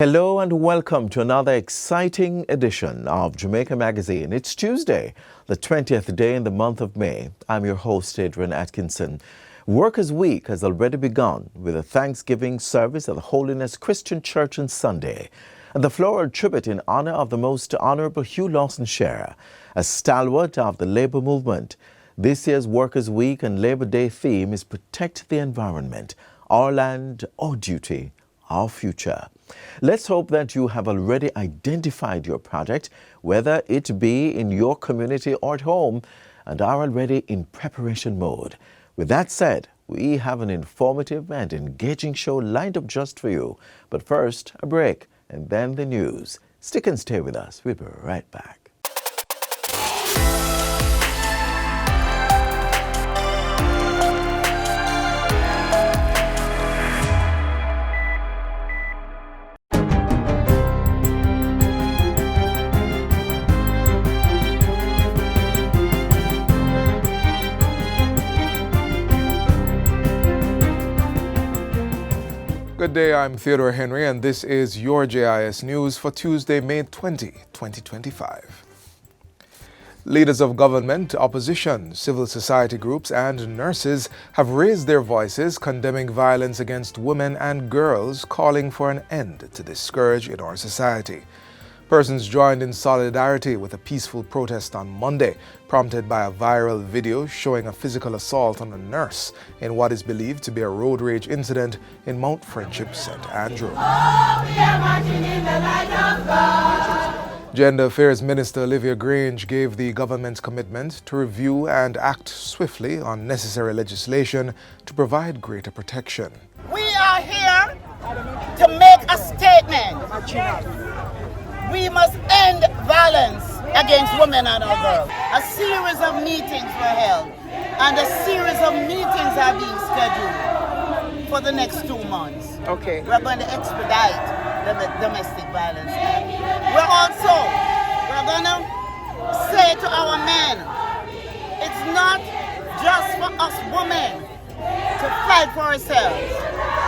Hello and welcome to another exciting edition of Jamaica Magazine. It's Tuesday, the 20th day in the month of May. I'm your host, Adrian Atkinson. Workers' Week has already begun with a Thanksgiving service at the Holiness Christian Church on Sunday, and the floral tribute in honor of the Most Honorable Hugh Lawson Share, a stalwart of the labor movement. This year's Workers' Week and Labor Day theme is Protect the Environment, Our Land, Our Duty, Our Future. Let's hope that you have already identified your project, whether it be in your community or at home, and are already in preparation mode. With that said, we have an informative and engaging show lined up just for you. But first, a break, and then the news. Stick and stay with us. We'll be right back. Good day, I'm Theodore Henry, and this is your JIS News for Tuesday, May 20, 2025. Leaders of government, opposition, civil society groups, and nurses have raised their voices condemning violence against women and girls, calling for an end to this scourge in our society. Persons joined in solidarity with a peaceful protest on Monday, prompted by a viral video showing a physical assault on a nurse in what is believed to be a road rage incident in Mount Friendship, St. Andrew. Gender Affairs Minister Olivia Grange gave the government's commitment to review and act swiftly on necessary legislation to provide greater protection. We are here to make a statement. We must end violence against women and our girls. A series of meetings were held, and a series of meetings are being scheduled for the next 2 months. Okay. We're going to expedite the domestic violence act. We're going to say to our men, it's not just for us women to fight for ourselves.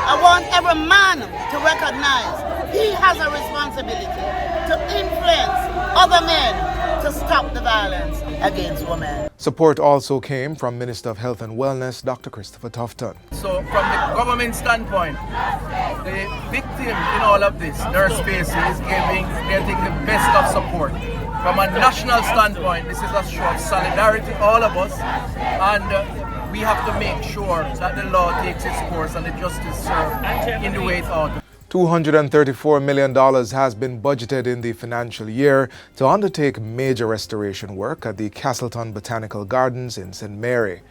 I want every man to recognize he has a responsibility to influence other men to stop the violence against women. Support also came from Minister of Health and Wellness, Dr. Christopher Tufton. So from the government standpoint, the victim in all of this, nurse spaces, they're taking the best of support. From a national standpoint, this is a show of solidarity, all of us, and we have to make sure that the law takes its course and the justice served in the way it ought. $234 million has been budgeted in the financial year to undertake major restoration work at the Castleton Botanical Gardens in St. Mary.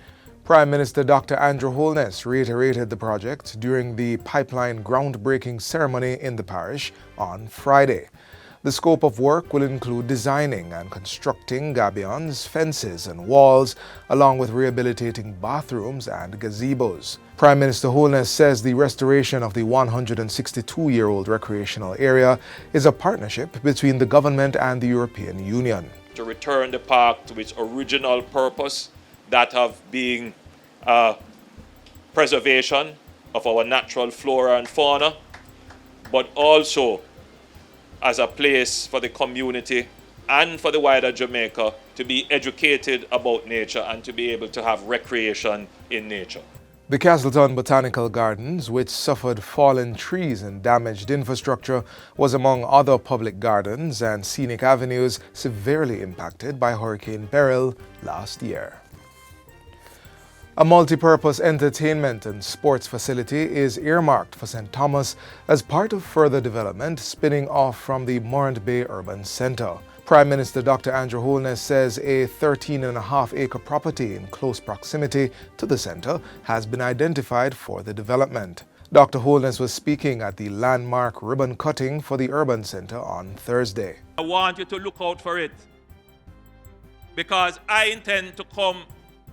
Prime Minister Dr. Andrew Holness reiterated the project during the pipeline groundbreaking ceremony in the parish on Friday. The scope of work will include designing and constructing gabions, fences and walls, along with rehabilitating bathrooms and gazebos. Prime Minister Holness says the restoration of the 162-year-old recreational area is a partnership between the government and the European Union. To return the park to its original purpose, that of being preservation of our natural flora and fauna, but also as a place for the community and for the wider Jamaica to be educated about nature and to be able to have recreation in nature. The Castleton Botanical Gardens, which suffered fallen trees and damaged infrastructure, was among other public gardens and scenic avenues severely impacted by Hurricane Beryl last year. A multi-purpose entertainment and sports facility is earmarked for St. Thomas as part of further development spinning off from the Morant Bay Urban Centre. Prime Minister Dr. Andrew Holness says a 13.5-acre property in close proximity to the centre has been identified for the development. Dr. Holness was speaking at the landmark ribbon cutting for the Urban Centre on Thursday. I want you to look out for it because I intend to come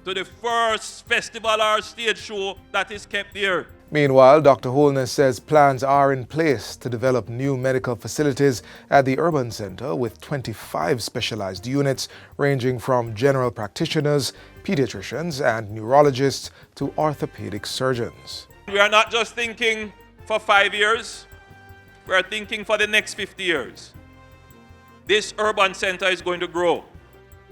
to the first festival or stage show that is kept here. Meanwhile, Dr. Holness says plans are in place to develop new medical facilities at the Urban Centre with 25 specialized units ranging from general practitioners, pediatricians and neurologists to orthopedic surgeons. We are not just thinking for 5 years, We are thinking for the next 50 years. This urban center is going to grow.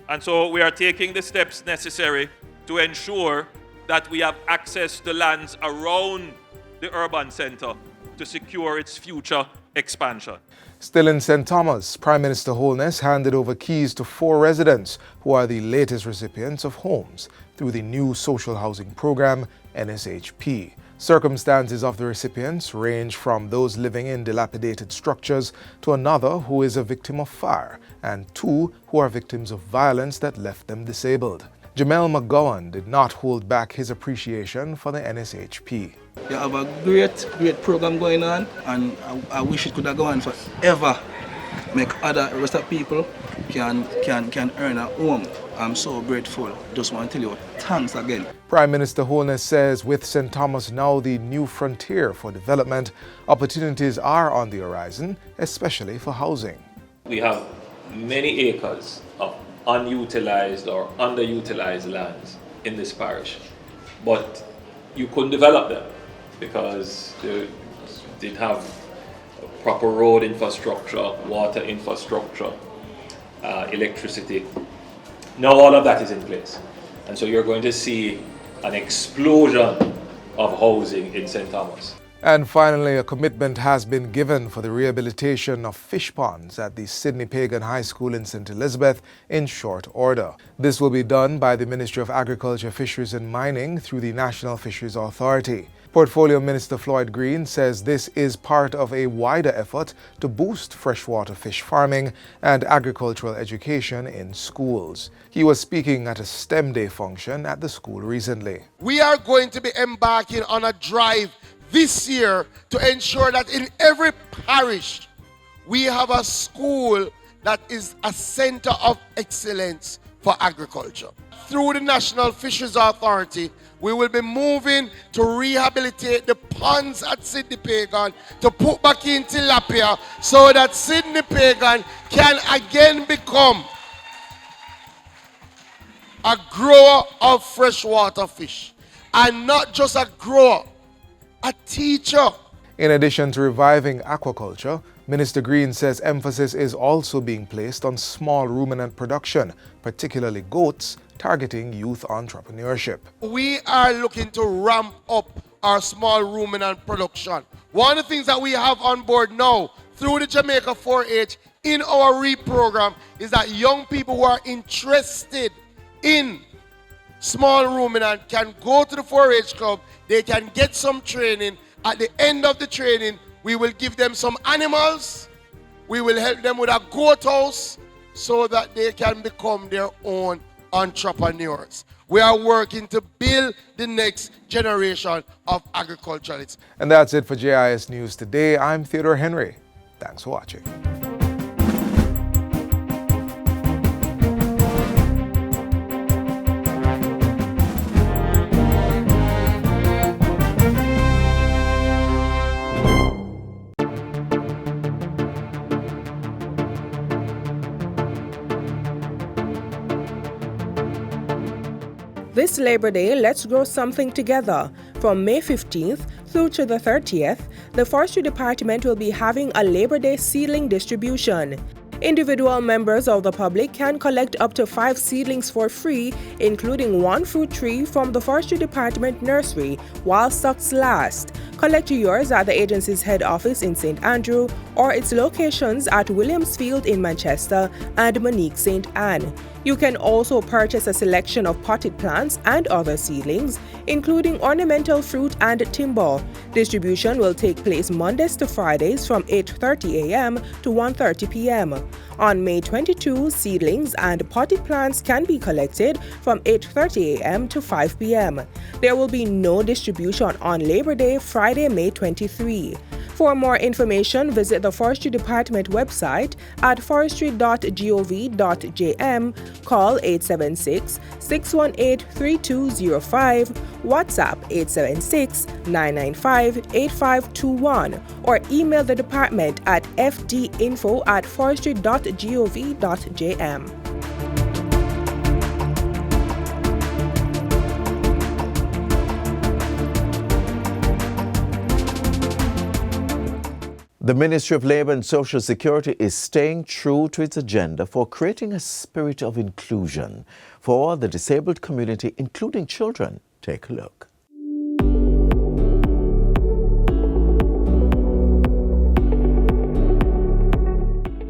And so we are taking the steps necessary to ensure that we have access to lands around the urban center to secure its future expansion. Still in St. Thomas, Prime Minister Holness handed over keys to 4 residents who are the latest recipients of homes through the new social housing program, NSHP. Circumstances of the recipients range from those living in dilapidated structures to another who is a victim of fire and 2 who are victims of violence that left them disabled. Jamel McGowan did not hold back his appreciation for the NSHP. You have a great program going on, and I wish it could have gone on forever. Make other rest of people can earn a home. I'm so grateful. Just want to tell you thanks again. Prime Minister Holness says with St. Thomas now the new frontier for development, opportunities are on the horizon, especially for housing. We have many acres of unutilized or underutilized lands in this parish, but you couldn't develop them because they didn't have proper road infrastructure, water infrastructure, electricity. Now all of that is in place, and so you're going to see an explosion of housing in St. Thomas. And finally, a commitment has been given for the rehabilitation of fish ponds at the Sydney Pagan High School in St. Elizabeth in short order. This will be done by the Ministry of Agriculture, Fisheries and Mining through the National Fisheries Authority. Portfolio Minister Floyd Green says this is part of a wider effort to boost freshwater fish farming and agricultural education in schools. He was speaking at a STEM Day function at the school recently. We are going to be embarking on a drive this year to ensure that in every parish we have a school that is a center of excellence for agriculture. Through the National Fisheries Authority, we will be moving to rehabilitate the ponds at Sydney Pagan to put back in tilapia so that Sydney Pagan can again become a grower of freshwater fish. And not just a grower, a teacher. In addition to reviving aquaculture, Minister Green says emphasis is also being placed on small ruminant production, particularly goats, targeting youth entrepreneurship. We are looking to ramp up our small ruminant production. One of the things that we have on board now through the Jamaica 4-H in our REAP program is that young people who are interested in small ruminant can go to the 4-H club, they can get some training. At the end of the training, we will give them some animals, we will help them with a goat house so that they can become their own entrepreneurs. We are working to build the next generation of agriculturalists. And that's it for JIS News today. I'm Theodore Henry. Thanks for watching. This Labor Day, let's grow something together. From May 15th through to the 30th, the Forestry Department will be having a Labor Day seedling distribution. Individual members of the public can collect up to 5 seedlings for free, including 1 fruit tree from the Forestry Department nursery while stocks last. Collect yours at the agency's head office in St. Andrew or its locations at Williamsfield in Manchester and Monique St. Anne. You can also purchase a selection of potted plants and other seedlings, including ornamental fruit and timber. Distribution will take place Mondays to Fridays from 8:30 a.m. to 1:30 p.m. On May 22, seedlings and potted plants can be collected from 8:30 a.m. to 5 p.m. There will be no distribution on Labor Day, Friday, May 23. For more information, visit the Forestry Department website at forestry.gov.jm, call 876-618-3205, WhatsApp 876-995-8521, or email the department at fdinfo@forestry.gov.jm. The Ministry of Labour and Social Security is staying true to its agenda for creating a spirit of inclusion for the disabled community, including children. Take a look.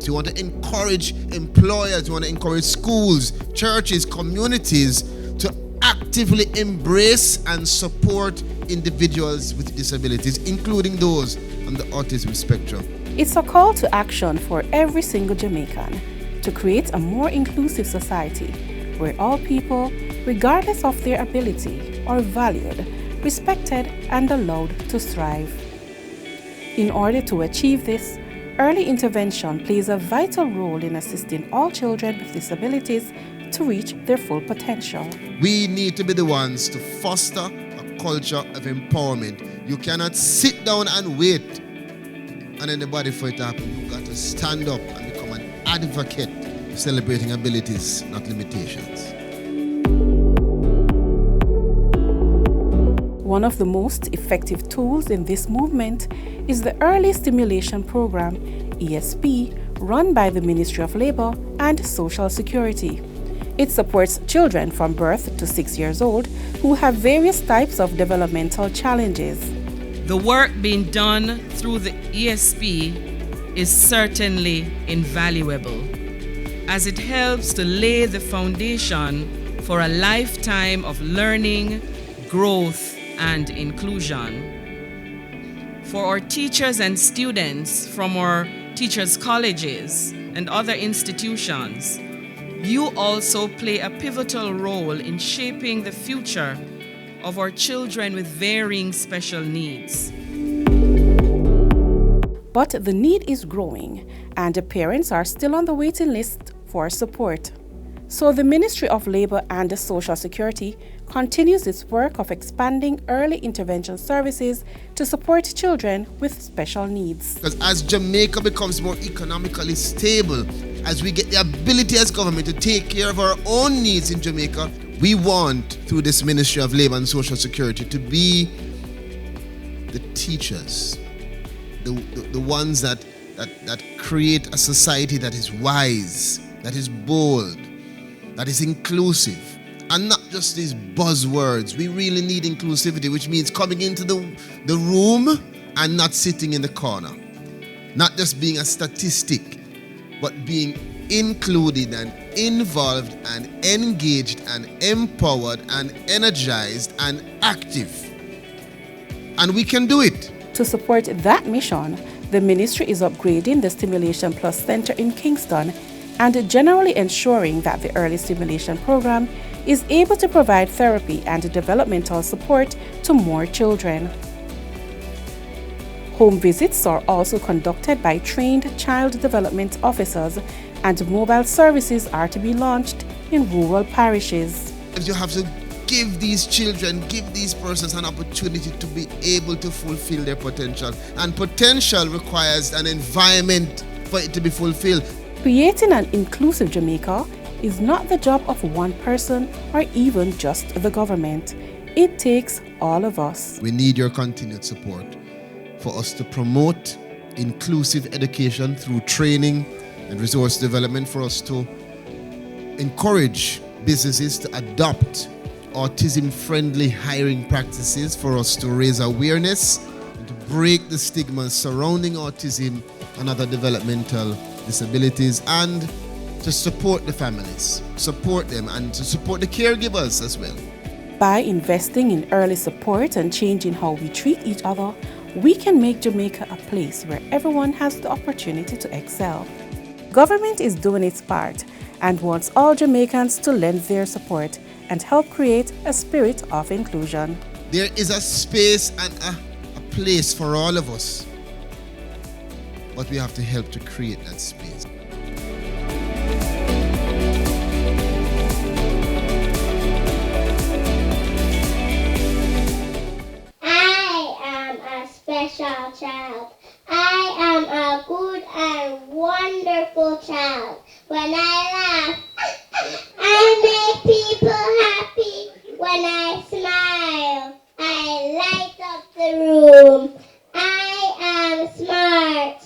You want to encourage employers, you want to encourage schools, churches, communities to actively embrace and support individuals with disabilities, including those on the autism spectrum. It's a call to action for every single Jamaican to create a more inclusive society where all people, regardless of their ability, are valued, respected, and allowed to thrive. In order to achieve this, early intervention plays a vital role in assisting all children with disabilities to reach their full potential. We need to be the ones to foster a culture of empowerment. You cannot sit down and wait on anybody for it to happen. You've got to stand up and become an advocate celebrating abilities, not limitations. One of the most effective tools in this movement is the Early Stimulation Program, ESP, run by the Ministry of Labour and Social Security. It supports children from birth to 6 years old who have various types of developmental challenges. The work being done through the ESP is certainly invaluable, as it helps to lay the foundation for a lifetime of learning, growth, and inclusion. For our teachers and students from our teachers' colleges and other institutions, you also play a pivotal role in shaping the future of our children with varying special needs. But the need is growing, and the parents are still on the waiting list for support. So the Ministry of Labour and Social Security continues its work of expanding early intervention services to support children with special needs. Because as Jamaica becomes more economically stable, as we get the ability as government to take care of our own needs in Jamaica, we want, through this Ministry of Labour and Social Security, to be the teachers, the ones that create a society that is wise, that is bold, that is inclusive, and not just these buzzwords. We really need inclusivity, which means coming into the room and not sitting in the corner. Not just being a statistic, but being included and involved and engaged and empowered and energized and active. And we can do it. To support that mission, the ministry is upgrading the Stimulation Plus Center in Kingston and generally ensuring that the early stimulation program is able to provide therapy and developmental support to more children. Home visits are also conducted by trained child development officers, and mobile services are to be launched in rural parishes. You have to give these children, give these persons an opportunity to be able to fulfill their potential. And potential requires an environment for it to be fulfilled. Creating an inclusive Jamaica is not the job of one person or even just the government. It takes all of us. We need your continued support for us to promote inclusive education through training and resource development, for us to encourage businesses to adopt autism-friendly hiring practices, for us to raise awareness and to break the stigmas surrounding autism and other developmental disabilities, and to support the families, support them, and to support the caregivers as well. By investing in early support and changing how we treat each other, we can make Jamaica a place where everyone has the opportunity to excel. Government is doing its part and wants all Jamaicans to lend their support and help create a spirit of inclusion. There is a space and a place for all of us, but we have to help to create that space. I am a special child. I am a good and wonderful child. When I laugh, I make people happy. When I smile, I light up the room. I am smart.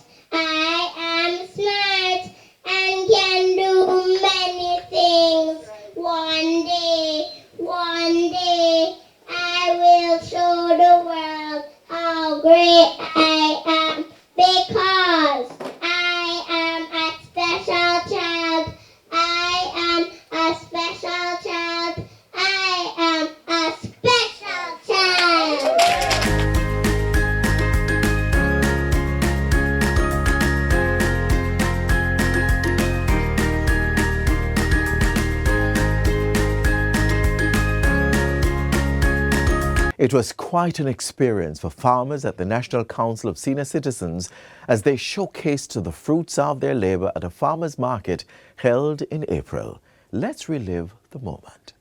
It was quite an experience for farmers at the National Council of Senior Citizens as they showcased the fruits of their labor at a farmers' market held in April. Let's relive the moment.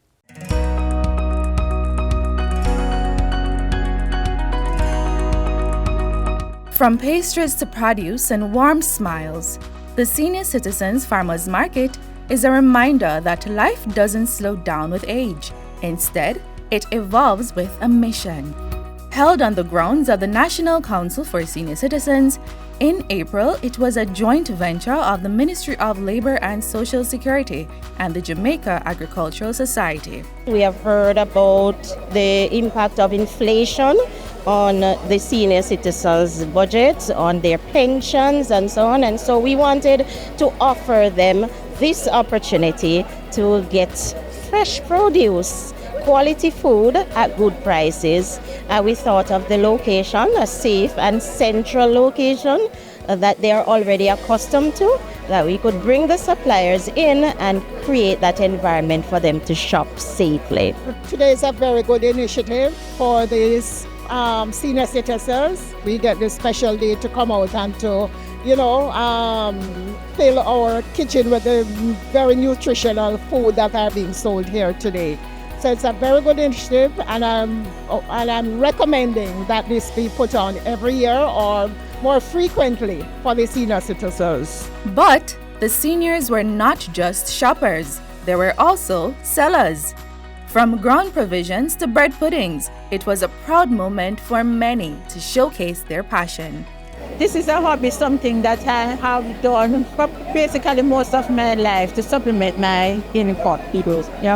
From pastries to produce and warm smiles, the Senior Citizens Farmers Market is a reminder that life doesn't slow down with age. Instead, it evolves with a mission. Held on the grounds of the National Council for Senior Citizens, in April, it was a joint venture of the Ministry of Labor and Social Security and the Jamaica Agricultural Society. We have heard about the impact of inflation on the senior citizens' budgets, on their pensions and so on. And so we wanted to offer them this opportunity to get fresh produce, quality food at good prices. We thought of the location, a safe and central location that they are already accustomed to, that we could bring the suppliers in and create that environment for them to shop safely. Today is a very good initiative for these senior citizens. We get this special day to come out and to, fill our kitchen with the very nutritional food that are being sold here today. So it's a very good initiative, and I'm recommending that this be put on every year or more frequently for the senior citizens. But the seniors were not just shoppers, they were also sellers. From ground provisions to bread puddings, it was a proud moment for many to showcase their passion. This is a hobby, something that I have done for basically most of my life to supplement my income.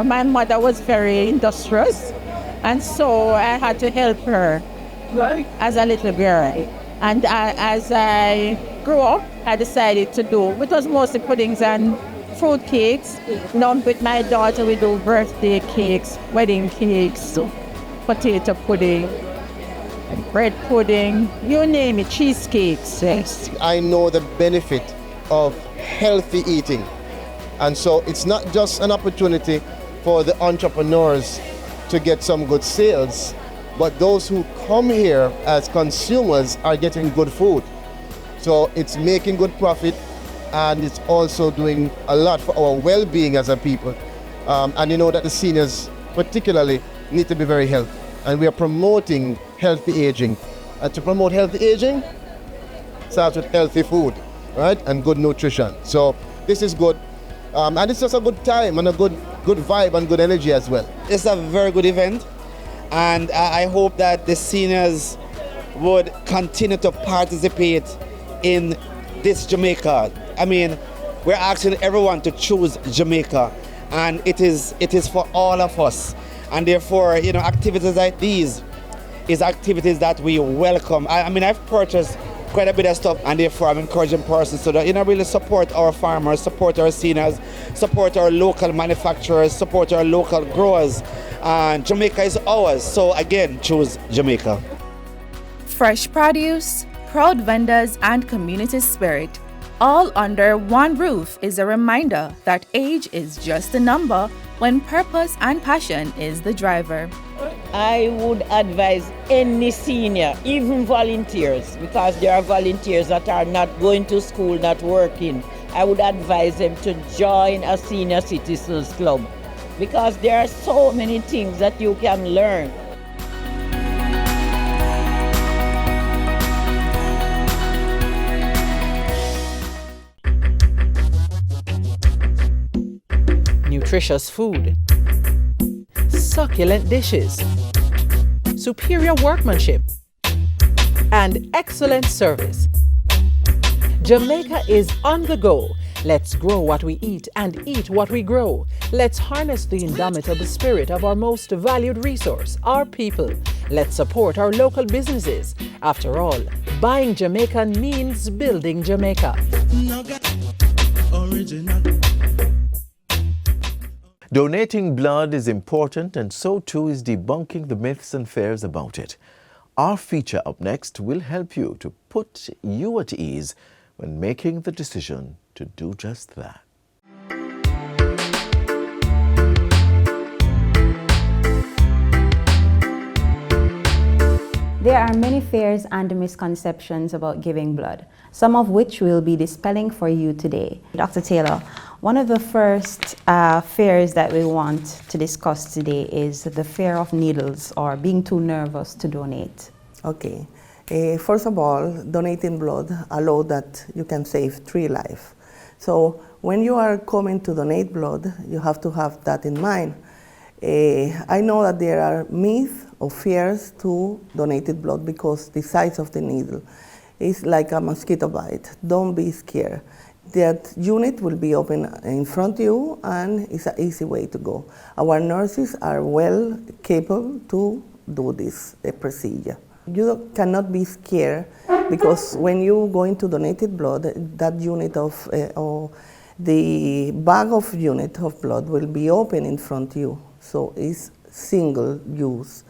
My mother was very industrious, and so I had to help her as a little girl. And as I grew up, I decided to do, it was mostly puddings and fruit cakes. Now with my daughter, we do birthday cakes, wedding cakes, potato pudding, bread pudding, you name it, cheesecakes. Yes. I know the benefit of healthy eating. And so it's not just an opportunity for the entrepreneurs to get some good sales, but those who come here as consumers are getting good food. So it's making good profit, and it's also doing a lot for our well-being as a people. And you know that the seniors particularly need to be very healthy. And we are promoting healthy aging. And to promote healthy aging, starts with healthy food, right? And good nutrition. So this is good. And it's just a good time and a good vibe and good energy as well. It's a very good event. And I hope that the seniors would continue to participate in this Jamaica. I mean, we're asking everyone to choose Jamaica, and it is for all of us. And therefore, activities like these is activities that we welcome. I mean, I've purchased quite a bit of stuff, and therefore I'm encouraging persons to really support our farmers, support our seniors, support our local manufacturers, support our local growers. And Jamaica is ours, so again, choose Jamaica. Fresh produce, proud vendors, and community spirit, all under one roof, is a reminder that age is just a number when purpose and passion is the driver. I would advise any senior, even volunteers, because there are volunteers that are not going to school, not working. I would advise them to join a senior citizens club, because there are so many things that you can learn. Nutritious food, succulent dishes, superior workmanship, and excellent service. Jamaica is on the go. Let's grow what we eat and eat what we grow. Let's harness the indomitable spirit of our most valued resource, our people. Let's support our local businesses. After all, buying Jamaican means building Jamaica. Donating blood is important, and so too is debunking the myths and fears about it. Our feature up next will help you to put you at ease when making the decision to do just that. are many fears and misconceptions about giving blood, some of which we'll be dispelling for you today. Dr. Taylor, one of the first fears that we want to discuss today is the fear of needles or being too nervous to donate. Okay. First of all, donating blood allows that you can save 3 lives. So when you are coming to donate blood, you have to have that in mind. I know that there are myths or fears to donated blood because the size of the needle is like a mosquito bite. Don't be scared. That unit will be open in front of you and it's an easy way to go. Our nurses are well capable to do this procedure. You cannot be scared because when you go into donated blood, that unit of, or the bag of unit of blood will be open in front of you. So it's single use.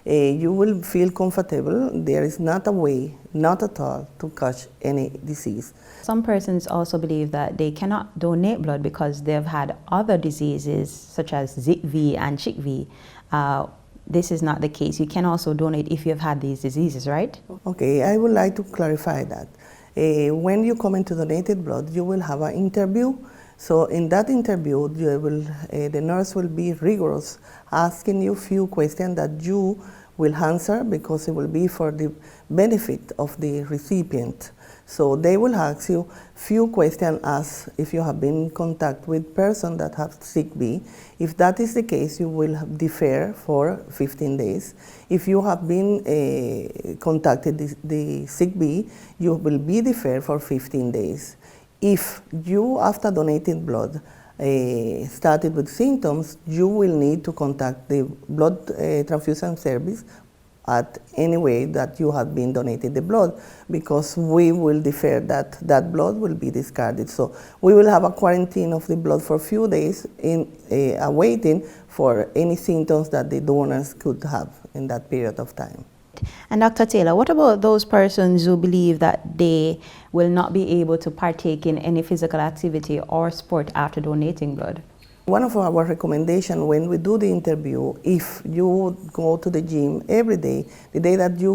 You will feel comfortable. There is not a way, not at all, to catch any disease. Some persons also believe that they cannot donate blood because they've had other diseases such as ZV and CHIKV. This is not the case. You can also donate if you've had these diseases, right? Okay, I would like to clarify that. When you come into donated blood, you will have an interview. So in that interview, the nurse will be rigorous, asking you few questions that you will answer because it will be for the benefit of the recipient. So they will ask you few questions as if you have been in contact with person that have sick B. If that is the case, you will defer for 15 days. If you have been contacted the sick B, you will be deferred for 15 days. If you, after donating blood, started with symptoms, you will need to contact the blood transfusion service at any way that you have been donated the blood, because we will defer that blood will be discarded. So we will have a quarantine of the blood for a few days in awaiting for any symptoms that the donors could have in that period of time. And Dr. Taylor, what about those persons who believe that they will not be able to partake in any physical activity or sport after donating blood? One of our recommendations when we do the interview, if you go to the gym every day, the day that you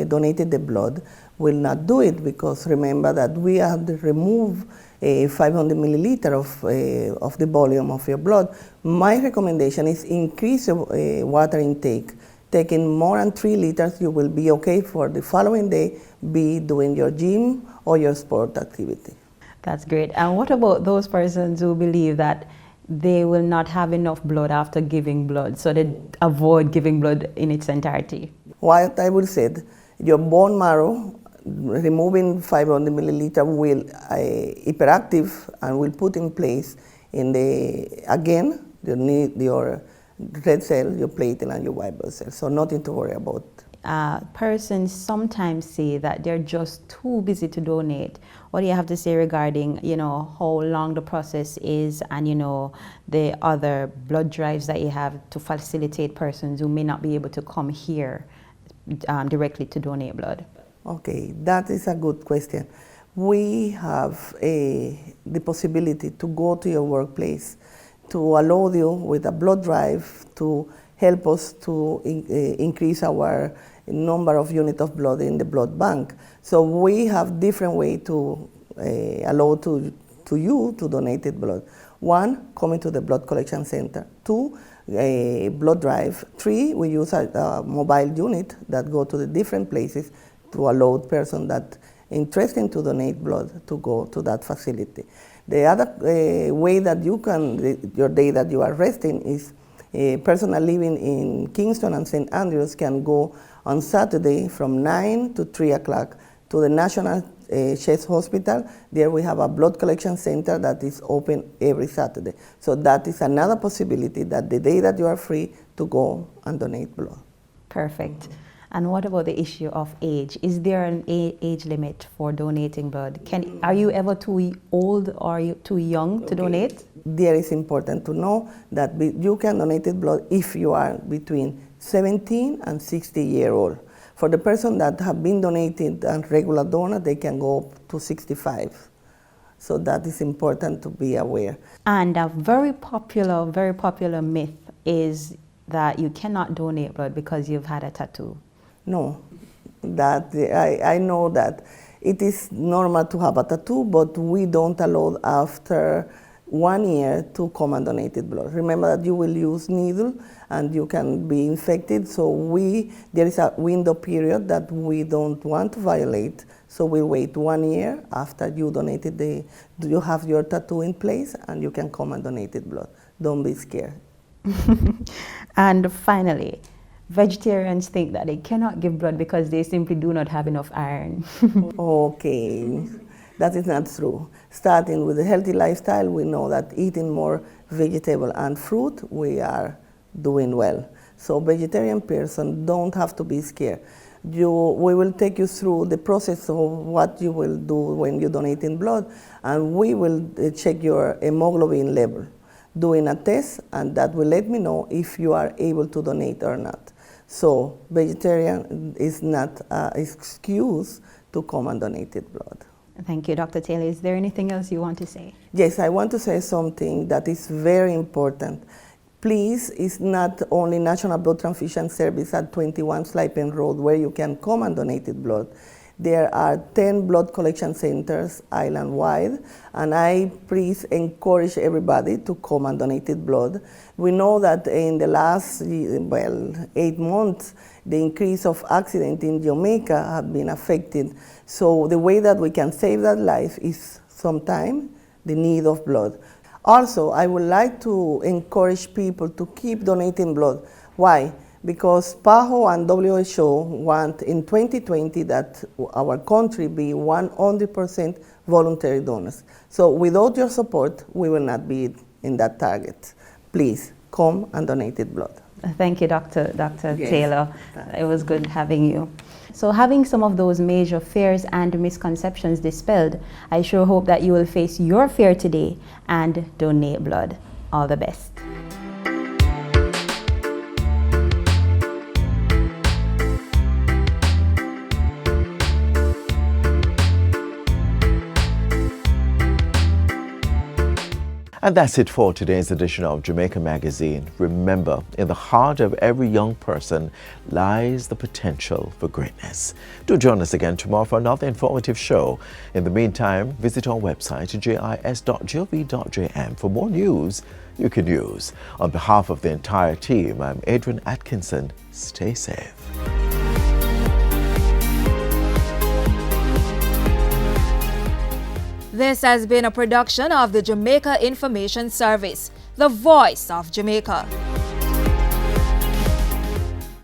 donated the blood, will not do it, because remember that we have to remove 500 milliliters of the volume of your blood. My recommendation is increase water intake. Taking more than 3 liters, you will be okay for the following day, be doing your gym or your sport activity. That's great. And what about those persons who believe that they will not have enough blood after giving blood, so they avoid giving blood in its entirety? What I would say, your bone marrow, removing 500 milliliters will hyperactive and will put in place in your red cell, your platelet, and your white blood cell. So nothing to worry about. Persons sometimes say that they're just too busy to donate. What do you have to say regarding, how long the process is and, the other blood drives that you have to facilitate persons who may not be able to come here directly to donate blood? Okay, that is a good question. We have the possibility to go to your workplace to allow you with a blood drive to help us to increase our number of units of blood in the blood bank. So we have different ways to allow to you to donate blood. 1, coming to the blood collection center. 2, a blood drive. 3, we use a mobile unit that go to the different places to allow person that interested to donate blood to go to that facility. The other way that you can, your day that you are resting, is a person living in Kingston and St. Andrews can go on Saturday from 9 to 3 o'clock to the National Chest Hospital. There we have a blood collection center that is open every Saturday. So that is another possibility, that the day that you are free to go and donate blood. Perfect. And what about the issue of age? Is there an age limit for donating blood? Are you ever too old or are you too young to donate? There is important to know that you can donate blood if you are between 17 and 60 years old. For the person that have been donated and regular donor, they can go up to 65. So that is important to be aware. And a very popular myth is that you cannot donate blood because you've had a tattoo. No, that I know that it is normal to have a tattoo, but we don't allow after 1 year to come and donated blood. Remember that you will use needle and you can be infected, so there is a window period that we don't want to violate, so we wait 1 year after you donated you have your tattoo in place and you can come and donated blood. Don't be scared. And finally, vegetarians think that they cannot give blood because they simply do not have enough iron. Okay, that is not true. Starting with a healthy lifestyle, we know that eating more vegetable and fruit, we are doing well. So vegetarian person don't have to be scared. We will take you through the process of what you will do when you donate in blood, and we will check your hemoglobin level, doing a test, and that will let me know if you are able to donate or not. So vegetarian is not an excuse to come and donate blood. Thank you, Dr. Taylor. Is there anything else you want to say? Yes, I want to say something that is very important. Please, it's not only National Blood Transfusion Service at 21 Slipen Road where you can come and donate blood. There are 10 blood collection centers island-wide, and I please encourage everybody to come and donate blood. We know that in the last 8 months, the increase of accident in Jamaica have been affected. So the way that we can save that life is sometimes the need of blood. Also, I would like to encourage people to keep donating blood. Why? Because PAHO and WHO want in 2020 that our country be 100% voluntary donors. So without your support, we will not be in that target. Please come and donate blood. Thank you, Dr. Yes. Taylor. It was good having you. So having some of those major fears and misconceptions dispelled, I sure hope that you will face your fear today and donate blood. All the best. And that's it for today's edition of Jamaica Magazine. Remember, in the heart of every young person lies the potential for greatness. Do join us again tomorrow for another informative show. In the meantime, visit our website at jis.gov.jm for more news you can use. On behalf of the entire team, I'm Adrian Atkinson. Stay safe. This has been a production of the Jamaica Information Service, the voice of Jamaica.